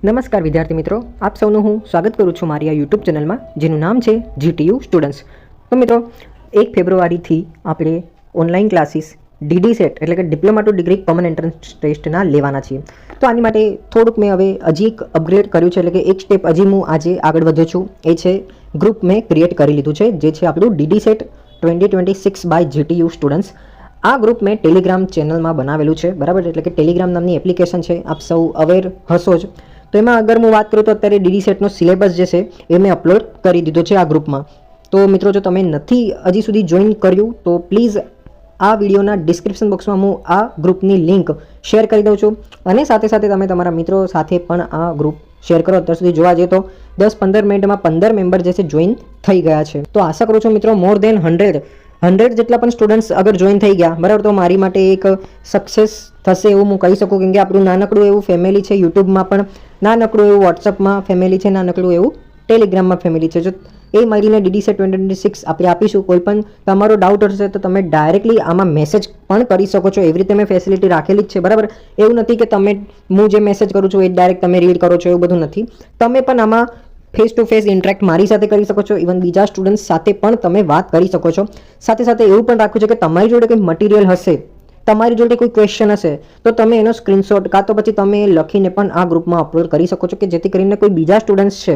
નમસ્કાર વિદ્યાર્થી મિત્રો, આપ સૌનું હું સ્વાગત કરું છું મારી આ યુટ્યુબ ચેનલમાં, જેનું નામ છે GTU સ્ટુડન્ટ્સ. તો મિત્રો 1 ફેબ્રુઆરીથી આપણે ઓનલાઈન ક્લાસીસ ડીડી સેટ એટલે કે diploma to degree common entrance ટેસ્ટના લેવાના છીએ. તો આની માટે થોડુંક મેં હવે હજી એક અપગ્રેડ કર્યું છે, એટલે કે એક સ્ટેપ હજી હું આજે આગળ વધ્યો છું. એ છે ગ્રુપ મેં ક્રિએટ કરી લીધું છે, જે છે આપણું DD set 2026 by GTU students. આ ગ્રુપ મેં ટેલિગ્રામ ચેનલમાં બનાવેલું છે, બરાબર. એટલે કે ટેલિગ્રામ નામની એપ્લિકેશન છે, આપ સૌ અવેર હશો જ. તો એમાં અગર હું વાત કરું તો અત્યારે ડીડી સેટનો સિલેબસ જે છે એ મેં અપલોડ કરી દીધો છે આ ગ્રુપમાં. તો મિત્રો, જો તમે નથી હજી સુધી જોઈન કર્યું તો પ્લીઝ આ વિડીયોના ડિસ્ક્રિપ્શન બોક્સમાં હું આ ગ્રુપની લિંક શેર કરી દઉં છું, અને સાથે સાથે તમે તમારા મિત્રો સાથે પણ આ ગ્રુપ શેર કરો. અત્યાર સુધી જોવા જઈએ તો 10-15 મિનિટમાં 15 મેમ્બર જે છે જોઈન થઈ ગયા છે. તો આશા કરું છું મિત્રો મોર દેન 100 જેટલા પણ સ્ટુડન્ટ્સ અગર જોઈન થઈ ગયા, બરાબર, તો મારી માટે એક સક્સેસ થશે એવું હું કહી શકું. કેમ કે આપણું નાનકડું એવું ફેમિલી છે યુટ્યુબમાં, પણ નાનકડું એવું વોટ્સઅપમાં ફેમિલી છે, નાનકડું એવું ટેલિગ્રામમાં ફેમિલી છે. જો એ મળીને ડીડી સેટ 2026 આપણે આપીશું. કોઈ પણ તમારો ડાઉટ હશે તો તમે ડાયરેક્ટલી આમાં મેસેજ પણ કરી શકો છો. એવી રીતે મેં ફેસિલિટી રાખેલી જ છે, બરાબર. એવું નથી કે તમે હું જે મેસેજ કરું છું એ ડાયરેક્ટ તમે રીડ કરો છો, એવું બધું નથી. તમે પણ આમાં ફેસ ટુ ફેસ ઇન્ટરેક્ટ મારી સાથે કરી શકો છો. ઇવન બીજા સ્ટુડન્ટ્સ સાથે પણ તમે વાત કરી શકો છો. સાથે સાથે એવું પણ રાખવું છે કે તમારી જોડે કોઈ મટીરિયલ હશે, તમારી જોડે કોઈ ક્વેશ્ચન હશે, તો તમે એનો સ્ક્રીનશોટ કાં તો પછી તમે લખીને પણ આ ગ્રુપમાં અપલોડ કરી શકો છો, કે જેથી કરીને કોઈ બીજા સ્ટુડન્ટ્સ છે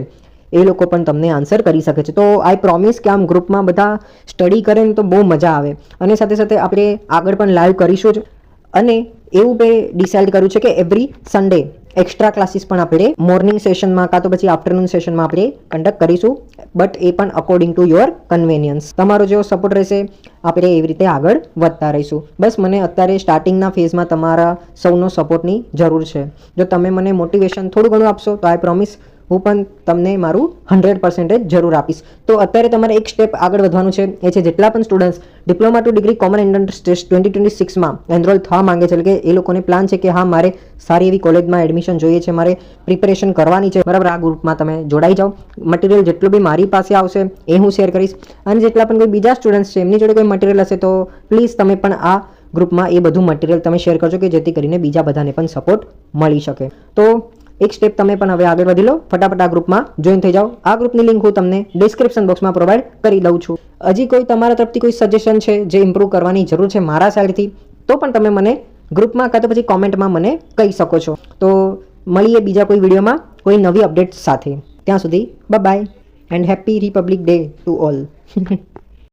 એ લોકો પણ તમને આન્સર કરી શકે છે. તો આઈ પ્રોમિસ કે આમ ગ્રુપમાં બધા સ્ટડી કરે ને તો બહુ મજા આવે. અને સાથે સાથે આપણે આગળ પણ લાઈવ કરીશું જ. અને એવું મેં ડિસાઇડ કર્યું છે કે એવરી સન્ડે એક્સ્ટ્રા ક્લાસીસ પણ આપણે મોર્નિંગ સેશનમાં કાં તો પછી આફ્ટરનૂન સેશનમાં આપણે કન્ડક્ટ કરીશું, બટ એ પણ અકોર્ડિંગ ટુ યોર કન્વેનિયન્સ. તમારો જેવો સપોર્ટ રહેશે આપણે એવી રીતે આગળ વધતા રહીશું. બસ મને અત્યારે સ્ટાર્ટિંગના ફેઝમાં તમારા સૌનો સપોર્ટની જરૂર છે. જો તમે મને મોટિવેશન થોડું ઘણું આપશો તો આઈ પ્રોમિસ હું પણ તમને મારું 100% જરૂર આપીશ. તો અત્યારે તમારે એક સ્ટેપ આગળ વધવાનું છે, એ છે જેટલા પણ students diploma to degree common entrance test 2026માં એનરોલ થવા માંગે છે, એટલે કે એ લોકોને પ્લાન છે કે હા મારે સારી એવી કોલેજમાં એડમિશન જોઈએ છે, મારે પ્રિપેરેશન કરવાની છે, બરાબર. આ ગ્રુપમાં તમે જોડાઈ જાઓ. મટીરિયલ જેટલું બી મારી પાસે આવશે એ હું શેર કરીશ, અને જેટલા પણ કોઈ બીજા સ્ટુડન્ટ્સ છે એમની જોડે કોઈ મટીરિયલ હશે તો પ્લીઝ તમે પણ આ ગ્રુપમાં એ બધું મટીરિયલ તમે શેર કરજો, કે જેથી કરીને બીજા બધાને પણ સપોર્ટ મળી શકે. તો એક સ્ટેપ તમે પણ હવે આગળ વધી લો, ફટાફટ આ ગ્રુપમાં જોઈન થઈ જાઓ. આ ગ્રુપની લિંક હું તમને ડિસ્ક્રિપ્શન બોક્સમાં પ્રોવાઈડ કરી દઉં છું. હજી કોઈ તમારા તરફથી કોઈ સજેશન છે જે ઇમ્પ્રૂવ કરવાની જરૂર છે મારા સાઈડથી, તો પણ તમે મને ગ્રુપમાં કાં તો પછી કોમેન્ટમાં મને કહી શકો છો. તો મળીએ બીજા કોઈ વિડીયોમાં કોઈ નવી અપડેટ સાથે. ત્યાં સુધી bye and happy Republic Day to all.